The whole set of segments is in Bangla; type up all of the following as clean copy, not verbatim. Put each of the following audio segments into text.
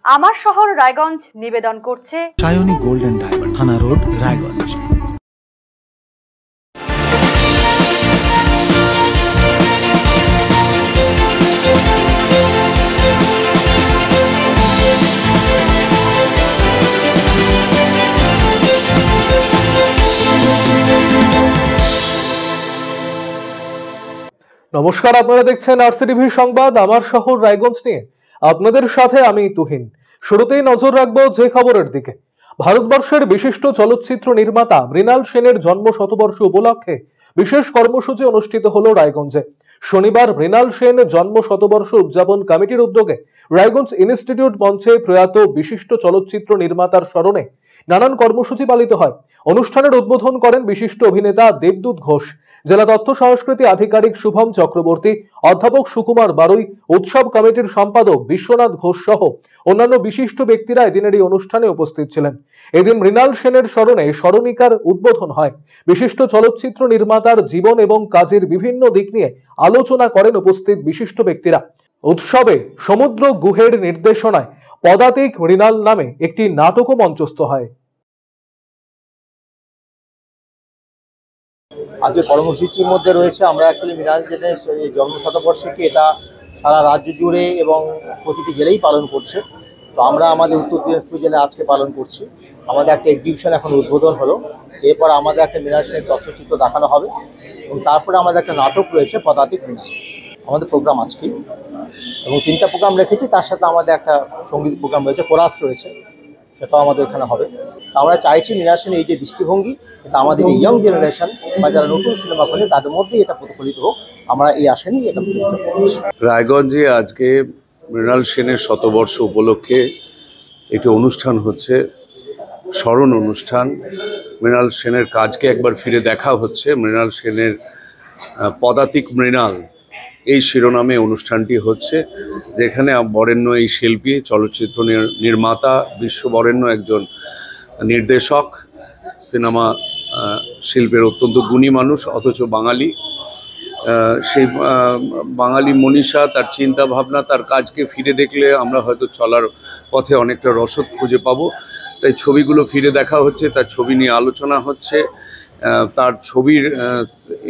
আমার শহর রায়গঞ্জ নিবেদন করছে সায়নী গোল্ড এন্ড ডায়মন্ড, থানা রোড, রায়গঞ্জ। নমস্কার, আপনারা দেখছেন আরসিটিভি সংবাদ আমার শহর রায়গঞ্জ নিয়ে। আপনাদের সাথে আমি তুহিন। শুরুতেই নজর রাখবো যে খবরের দিকে। ভারতবর্ষের বিশিষ্ট চলচ্চিত্র নির্মাতা মৃণাল সেনের জন্ম শতবর্ষ উপলক্ষে বিশেষ কর্মসূচি অনুষ্ঠিত হলো রায়গঞ্জে। শনিবার মৃণাল সেন জন্ম শতবর্ষ উদযাপন কমিটির উদ্যোগে রায়গঞ্জ ইনস্টিটিউট মঞ্চে প্রয়াত বিশিষ্ট চলচ্চিত্র নির্মাতার স্মরণে নানান কর্মসূচি পালিত হয়। অনুষ্ঠানের উদ্বোধন করেন বিশিষ্ট অভিনেতা দেবদূত ঘোষ, জেলা তথ্য সংস্কৃতি আধিকারিক শুভম চক্রবর্তী, অধ্যাপক সুকুমার বারুই, উৎসব কমিটির সম্পাদক বিশ্বনাথ ঘোষ সহ অন্যান্য বিশিষ্ট ব্যক্তিরা এদিনের এই অনুষ্ঠানে উপস্থিত ছিলেন। এদিন মৃণাল সেনের স্মরণে স্মরণিকার উদ্বোধন হয়। বিশিষ্ট চলচ্চিত্র নির্মাতার জীবন এবং কাজের বিভিন্ন দিক নিয়ে আলোচনা করেন উপস্থিত বিশিষ্ট ব্যক্তিরা। উৎসবে সমুদ্র গুহের নির্দেশনায় পদাতিক মৃণাল নামে একটি নাটকও মঞ্চস্থ হয়। আজকে কর্মসূচির মধ্যে রয়েছে আমরা অ্যাকচুয়ালি মৃণাল সেনের জন্ম শতবর্ষকে এটা সারা রাজ্য জুড়ে এবং প্রতিটি জেলেই পালন করছে। তো আমরা আমাদের উত্তর দিনাজপুর জেলায় আজকে পালন করছি। আমাদের একটা এক্সিবিশন এখন উদ্বোধন হলো, এরপর আমাদের একটা মৃণাল সেনের তথ্যচিত্র দেখানো হবে এবং তারপরে আমাদের একটা নাটক রয়েছে পদাতিক মৃণাল। আমাদের প্রোগ্রাম আজকে এবং 3টা প্রোগ্রাম রেখেছি, তার সাথে আমাদের একটা সঙ্গীত প্রোগ্রাম রয়েছে, কোরাস রয়েছে, সেটাও আমাদের এখানে হবে। আমরা চাইছি মৃণাল সেনের এই যে দৃষ্টিভঙ্গি, এটা আমাদের যে ইয়ং জেনারেশন বা যারা নতুন সিনেমা করে তাদের মধ্যেই এটা প্রতিফলিত হোক, আমরা এই আশা নিয়ে এটা করছি। রায়গঞ্জে আজকে মৃণাল সেনের শতবর্ষ উপলক্ষে একটি অনুষ্ঠান হচ্ছে, স্মরণ অনুষ্ঠান। মৃণাল সেনের কাজকে একবার ফিরে দেখা হচ্ছে। মৃণাল সেনের পদাতিক মৃণাল এই শিরোনামে অনুষ্ঠানটি হচ্ছে, যেখানে বরেণ্য এই শিল্পী, চলচ্চিত্র নির্মাতা, বিশ্ববরেণ্য একজন নির্দেশক, সিনেমা শিল্পের অত্যন্ত গুণী মানুষ, অথচ বাঙালি। সেই বাঙালি মনীষা, তার চিন্তা ভাবনা, তার কাজকে ফিরে দেখলে আমরা হয়তো চলার পথে অনেকটা রসদ খুঁজে পাবো। তাই ছবিগুলো ফিরে দেখা হচ্ছে, তার ছবি নিয়ে আলোচনা হচ্ছে। তার ছবির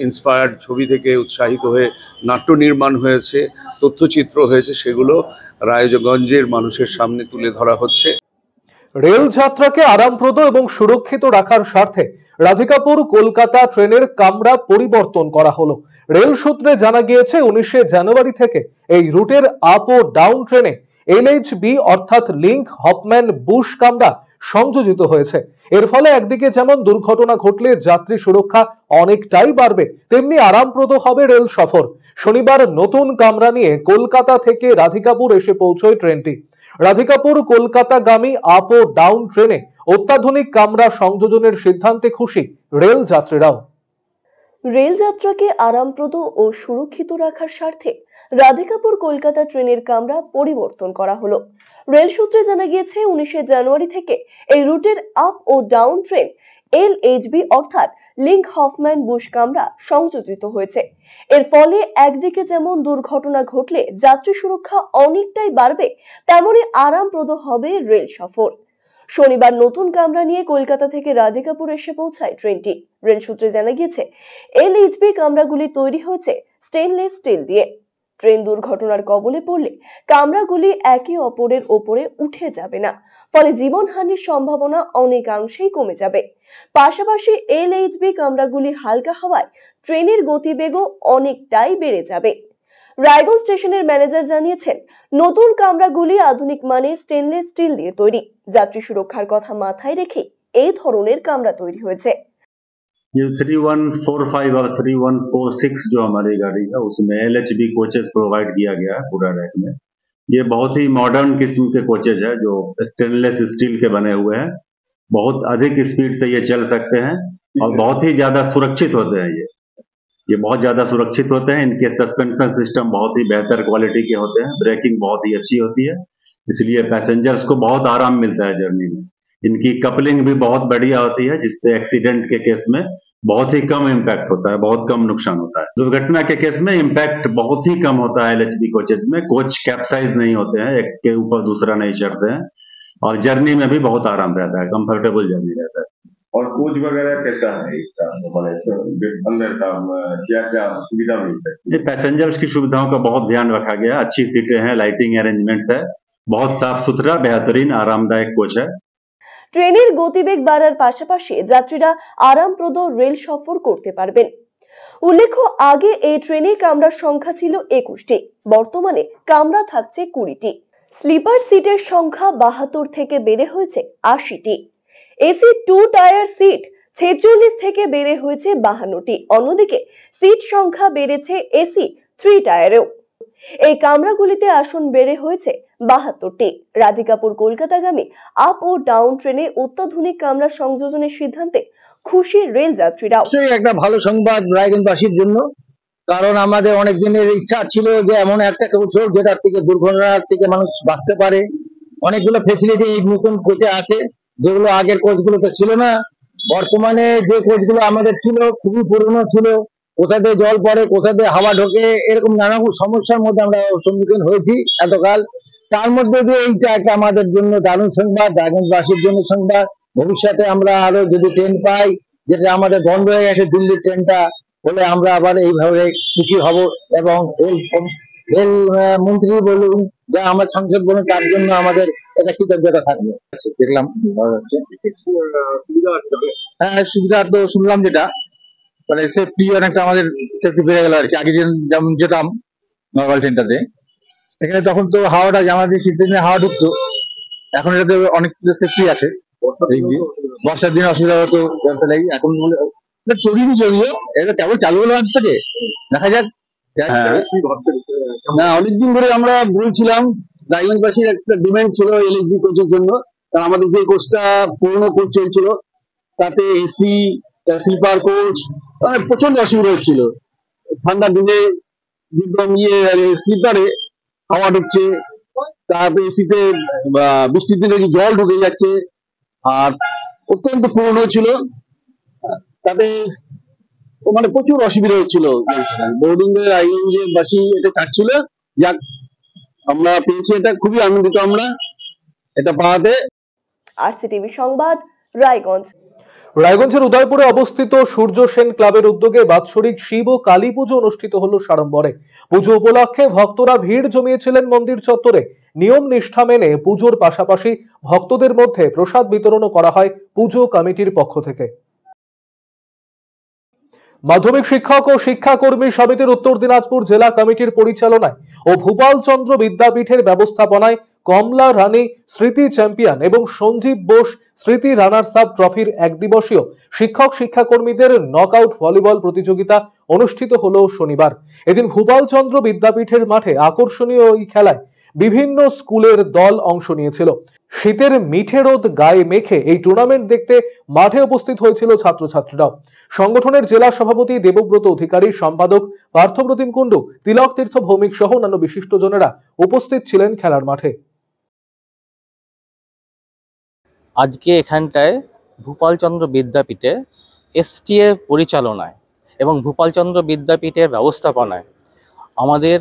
ইন্সপায়ার্ড ছবি থেকে উৎসাহিত হয়ে নাট্য নির্মাণ হয়েছে, তথ্যচিত্র হয়েছে, সেগুলো রায়গঞ্জের মানুষের সামনে তুলে ধরা হচ্ছে। রেল যাত্রাকে আরামপ্রদ এবং সুরক্ষিত রাখার স্বার্থে রাধিকাপুর কলকাতা ট্রেনের কামরা পরিবর্তন করা হলো। রেল সূত্রে জানা গিয়েছে 19শে জানুয়ারি থেকে এই রুটের আপ ও ডাউন ট্রেনে LHB অর্থাৎ লিংক হফম্যান বুশ কামরা সংযোজিত হয়েছে। এর ফলে একদিকে যেমন দুর্ঘটনা ঘটলে যাত্রী সুরক্ষা অনেকটাই বাড়বে, তেমনি আরামপ্রদ হবে রেল সফর। শনিবার নতুন কামরা নিয়ে কলকাতা থেকে রাধিকাপুর এসে পৌঁছয় ট্রেনটি। রাধিকাপুর কলকাতাগামী আপ ও ডাউন ট্রেনে অত্যাধুনিক কামরা সংযোজনের সিদ্ধান্তে খুশি রেল যাত্রীরাও। রেল যাত্রাকে আরামপ্রদ ও সুরক্ষিত রাখার স্বার্থে রাধিকাপুর কলকাতা ট্রেনের কামরা পরিবর্তন করা হলো। রেল সূত্রে জানা গিয়েছে 19শে জানুয়ারি থেকে এই রুটের আপ ও ডাউন ট্রেন LHB অর্থাৎ লিংক হফম্যান বুশ কামরা সংযোজিত হয়েছে। এর ফলে একদিকে যেমন দুর্ঘটনা ঘটলে যাত্রী সুরক্ষা অনেকটাই বাড়বে, তেমনি আরামপ্রদ হবে রেল সফর। শনিবার নতুন কামরা নিয়ে কলকাতা থেকে রাধিকাপুর এসে পৌঁছায় ট্রেনটি। রেল সূত্রে জানা গিয়েছে LHB কামরাগুলি তৈরি হয়েছে স্টেনলেস স্টিল দিয়ে। ট্রেন দুর্ঘটনার কবলে পড়লে কামরাগুলি একে অপরের ওপরে উঠে যাবে না, ফলে জীবনহানির সম্ভাবনা অনেকাংশেই কমে যাবে। পাশাপাশি LHB কামরাগুলি হালকা হওয়ায় ট্রেনের গতিবেগও অনেকটাই বেড়ে যাবে। রায়গঞ্জ স্টেশনের ম্যানেজার জানিয়েছেন, নতুন কামরাগুলি আধুনিক মানের স্টেনলেস স্টিল দিয়ে তৈরি। যাত্রী সুরক্ষার কথা মাথায় রেখে এই ধরনের কামরা তৈরি হয়েছে। ये 3145 और 3146 जो हमारी गाड़ी है उसमें LHB कोचेस प्रोवाइड किया गया है पूरा रैक में। ये बहुत ही मॉडर्न किस्म के कोचेज है जो स्टेनलेस स्टील के बने हुए हैं। बहुत अधिक स्पीड से ये चल सकते हैं और बहुत ही ज्यादा सुरक्षित होते हैं। ये बहुत ज्यादा सुरक्षित होते हैं। इनके सस्पेंशन सिस्टम बहुत ही बेहतर क्वालिटी के होते हैं। ब्रेकिंग बहुत ही अच्छी होती है, इसलिए पैसेंजर्स को बहुत आराम मिलता है जर्नी में। इनकी कपलिंग भी बहुत बढ़िया होती है, जिससे एक्सीडेंट के केस में बहुत ही कम इम्पैक्ट होता है, बहुत कम नुकसान होता है। दुर्घटना के केस में इम्पैक्ट बहुत ही कम होता है एलएचबी कोचेज में। कोच कैप्साइज नहीं होते हैं, एक के ऊपर दूसरा नहीं चढ़ते हैं, और जर्नी में भी बहुत आराम रहता है, कंफर्टेबल जर्नी रहता है। और कोच वगैरह कैसा है इसका, अंदर का क्या क्या सुविधा मिलता है? ये पैसेंजर्स की सुविधाओं का बहुत ध्यान रखा गया, अच्छी सीटें हैं, लाइटिंग अरेंजमेंट्स है, बहुत साफ सुथरा बेहतरीन आरामदायक कोच है। ট্রেনের গতিবেগ বাড়ার পাশাপাশি যাত্রীরা আরামপ্রদ রেল সফর করতে পারবেন। উল্লেখ্য, আগে এই ট্রেনে কামরার সংখ্যা ছিল 21টি, বর্তমানে কামরা থাকছে 20টি। স্লিপার সিটের সংখ্যা 72 থেকে বেড়ে হয়েছে 80টি। এসি 2 টায়ার সিট 46 থেকে বেড়ে হয়েছে 52টি। অন্যদিকে সিট সংখ্যা বেড়েছে এসি 3 টায়ারেও। এই কামরাগুলিতে আসন বেড়ে হয়েছে 72টি। রাধিকাপুর কলকাতাগামী আপ ও ডাউন ট্রেনে অত্যাধুনিক কামরা সংযোজনের সিদ্ধান্তে খুশি রেল যাত্রীরাও। অবশ্যই একটা ভালো সংবাদ রায়গঞ্জবাসীর জন্য, কারণ আমাদের অনেক দিনের ইচ্ছা ছিল যে এমন একটা কোচ হোক যেটার থেকে দুর্ঘটনার থেকে মানুষ বাঁচতে পারে। অনেকগুলো ফেসিলিটি এই নতুন কোচে আছে, যেগুলো আগের কোচগুলোতে ছিল না। বর্তমানে যে কোচগুলো আমাদের ছিল খুবই পুরনো ছিল, কোথা দিয়ে জল পড়ে, কোথা দিয়ে হাওয়া ঢোকে, এরকম নানা সমস্যার মধ্যে আমরা সম্মুখীন হয়েছি এতকাল। তার মধ্যে দিয়ে এইটা একটা আমাদের জন্য দারুণ সংবাদ, রায়গঞ্জবাসীর জন্য সংবাদ। ভবিষ্যতে আমরা আরো যদি ট্রেন পাই, যেটা আমাদের বন্ধ হয়ে গেছে দিল্লির ট্রেনটা, হলে আমরা আবার এইভাবে খুশি হব। এবং রেল মন্ত্রী বলুন, যা আমার সংসদ বলুন, তার জন্য আমাদের এটা কৃতজ্ঞতা থাকবে। দেখলাম ভালো হচ্ছে, হ্যাঁ সুবিধা তো শুনলাম, যেটা মানে সেফটি অনেকটা আমাদের সেফটি বেড়ে গেল আর কি। আগে যেমন যেতাম নর্মাল ট্রেনটাতে, সেখানে তখন তো হাওয়াটা আমাদের শীতের দিনে হাওয়া ঢুকতো, এখন এটাতে অনেক সেফটি আছে। বর্ষার দিনে অসুবিধা হতো, এখন চড়িনি যদিও, এটা কেবল চালু হলো আজ থেকে, দেখা যাক। না অনেকদিন ধরে আমরা বলছিলাম, রায়গঞ্জবাসীর একটা ডিমান্ড ছিল এলএসবি কোচের জন্য, কারণ আমাদের যে কোচটা পুরোনো কোচ চলছিল তাতে এসি স্লিপার কোচ প্রচন্ড অসুবিধা হচ্ছিল। ঠান্ডার দিনে একদম স্লিপারে হাওয়া ঢুকছে, তারপরে এসিতে বৃষ্টির দিনে জল ঢুকে যাচ্ছে, আর অত্যন্ত পুরনো ছিল, তাতে মানে প্রচুর অসুবিধা হচ্ছিল। বহুদিনের রায়গঞ্জবাসী এটা চাচ্ছিল, যাক আমরা পেয়েছি, এটা খুবই আনন্দিত আমরা এটা পাওয়াতে। আরসিটিভি সংবাদ, রায়গঞ্জ। রায়গঞ্জের উদয়পুরে অবস্থিত সূর্য সেন ক্লাবের উদ্যোগে বাৎসরিক শিব ও কালী পুজো অনুষ্ঠিত হলো সাড়ম্বরে। পুজো উপলক্ষে ভক্তরা ভিড় জমিয়েছিলেন মন্দির চত্বরে। নিয়ম নিষ্ঠা মেনে পুজোর পাশাপাশি ভক্তদের মধ্যে প্রসাদ বিতরণও করা হয় পুজো কমিটির পক্ষ থেকে। মাধ্যমিক শিক্ষক ও শিক্ষাকর্মী সমিতির উত্তর দিনাজপুর জেলা কমিটির পরিচালনায় ও ভূপাল চন্দ্র বিদ্যাপীঠের ব্যবস্থাপনায় কমলা রানী স্মৃতি চ্যাম্পিয়ন এবং সঞ্জীব বোস স্মৃতি রানার্স আপ ট্রফির একদিবসীয় শিক্ষক শিক্ষাকর্মীদের নকআউট ভলিবল প্রতিযোগিতা অনুষ্ঠিত হলো শনিবার। এদিন ভূপাল চন্দ্র বিদ্যাপীঠের মাঠে আকর্ষণীয় এই খেলায় বিভিন্ন স্কুলের দল অংশ নিয়েছিল। শীতের মিঠে রোদ গায়ে মেখে এই টুর্নামেন্ট দেখতে মাঠে উপস্থিত হয়েছিল ছাত্রছাত্রীরাও। সংগঠনের জেলা সভাপতি দেবব্রত অধিকারী, সম্পাদক পার্থপ্রতিম কুণ্ডু, তিলক তীর্থ ভৌমিক সহ অন্যান্য বিশিষ্টজনেরা উপস্থিত ছিলেন খেলার মাঠে। আজকে এখানটায় ভূপালচন্দ্র বিদ্যাপীঠে এসটিএ পরিচালনায় এবং ভূপালচন্দ্র বিদ্যাপীঠের ব্যবস্থাপনায় আমাদের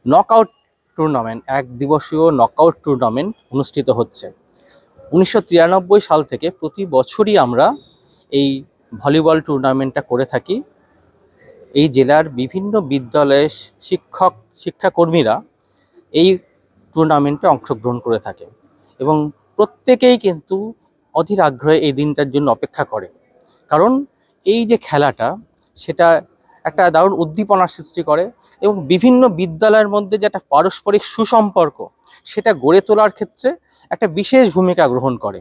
নকআউট টুর্নামেন্ট, এক দিবসীয় নকআউট টুর্নামেন্ট অনুষ্ঠিত হচ্ছে। 1993 সাল থেকে প্রতি বছরই আমরা এই ভলিবল টুর্নামেন্টটা করে থাকি। এই জেলার বিভিন্ন বিদ্যালয়ের শিক্ষাকর্মীরা এই টুর্নামেন্টে অংশগ্রহণ করে থাকে এবং প্রত্যেকেই কিন্তু অধীর আগ্রহে এই দিনটার জন্য অপেক্ষা করে, কারণ এই যে খেলাটা সেটা একটা দারুণ উদ্দীপনার সৃষ্টি করে এবং বিভিন্ন বিদ্যালয়ের মধ্যে যে একটা পারস্পরিক সুসম্পর্ক সেটা গড়ে তোলার ক্ষেত্রে একটা বিশেষ ভূমিকা গ্রহণ করে।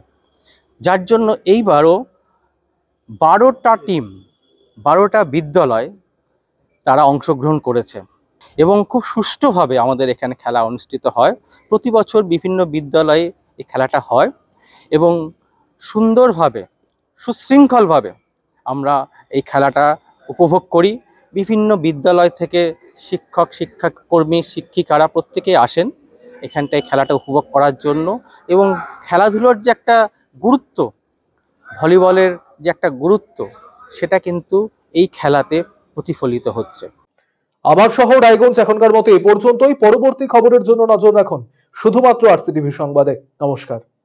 যার জন্য এইবারও 12টা টিম, 12টা বিদ্যালয় তারা অংশগ্রহণ করেছে এবং খুব সুষ্ঠুভাবে আমাদের এখানে খেলা অনুষ্ঠিত হয়। প্রতি বছর বিভিন্ন বিদ্যালয়ে এই খেলাটা হয় এবং সুন্দরভাবে সুশৃঙ্খলভাবে আমরা এই খেলাটা উপভোগ করি। বিভিন্ন বিদ্যালয় থেকে শিক্ষক শিক্ষাকর্মী শিক্ষিকারা প্রত্যেকেই আসেন এখানটায় খেলাটা উপভোগ করার জন্য এবং খেলাধুলোর যে একটা গুরুত্ব, ভলিবলের যে একটা গুরুত্ব সেটা কিন্তু এই খেলাতে প্রতিফলিত হচ্ছে। আমার শহর রায়গঞ্জ এখনকার মতো এ পর্যন্তই। পরবর্তী খবরের জন্য নজর রাখুন শুধুমাত্র আরসিটিভি সংবাদে। নমস্কার।